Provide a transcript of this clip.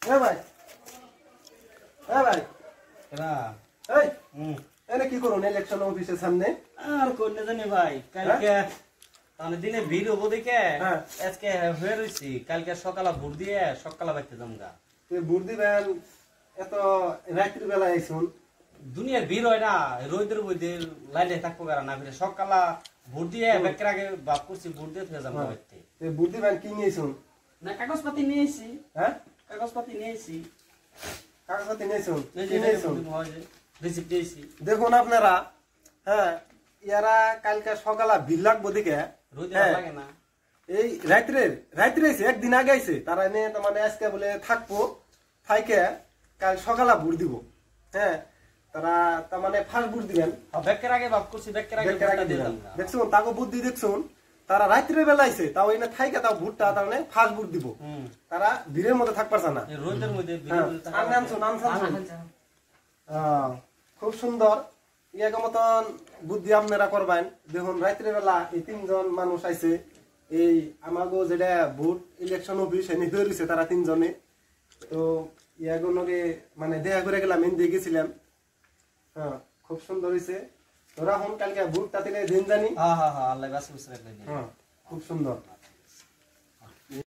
এ ভাই এরা এই এনে কি করুন ইলেকশন অফিসের সামনে? আর কোনে জানি ভাই কালকে তাহলে দিনে ভিড় হবো দেখে আজকে হয়ে রইছি কালকে সকালে ভোট দিয়ে সকালে বাইতে যামগা। তুই ভোট দিবেন এত রাত্রি বেলা আইছুন? দুনিয়ার ভিড় হয় না রোদের মধ্যে লাইনে থাকবো কারণ না ফিরে সকালে ভোট দিয়ে বেকের আগে বাপ করছি ভোট দিয়ে ফিরে যাবো বাইতে। তুই ভোট দিবেন কি নিয়েছুন? না কাগজপাতি নিয়েছি। হ্যাঁ কাগজপাতি নিয়েছি। কাগজপাতি নিয়েছুন? রিসিপ্ট দিয়েছি। দেখুন আপনারা, হ্যাঁ ইয়ারা কালকে সকালে ভিড় লাগবো দেখে লাগে না এই রাত্রে আইছে একদিন আগে আইছে তারা এনে মানে আজকে বলে থাকবো থাইকে কাল সকালে ভোট দিব। হ্যাঁ তারা তার মানে ফার্স্ট ভোট দিবেন বেকের আগে বাপ করছি বেকের আগে দেখছুন তাকে বুদ্ধি দেখছুন তারা রাত্রে বেলা আইছে তাও এনে থাইকে তাও ভোটটা তার মানে ফার্স্ট ভোট দিব। তারা ভিড়ের মধ্যে থাকপারছে না রোদের মধ্যে খুব সুন্দর ইয়াকে মতন বুদ্ধি আপনারা করবেন। দেখুন রাত্রে বেলা এই 3 জন মানুষ আইছে এই আমাগো যেটা ভোট ইলেকশন অফিস এনে ধরেছে তারা 3 জনে। তো ইয়াগুলোকে মানে দেখা করে গেলাম এনে দিয়ে গেছিলাম। হ্যাঁ খুব সুন্দর হয়েছে। তোরা হন কালকে ভোটটা থেকে দিন জানি। হ্যাঁ আল্লাহ বাস খুব সুন্দর।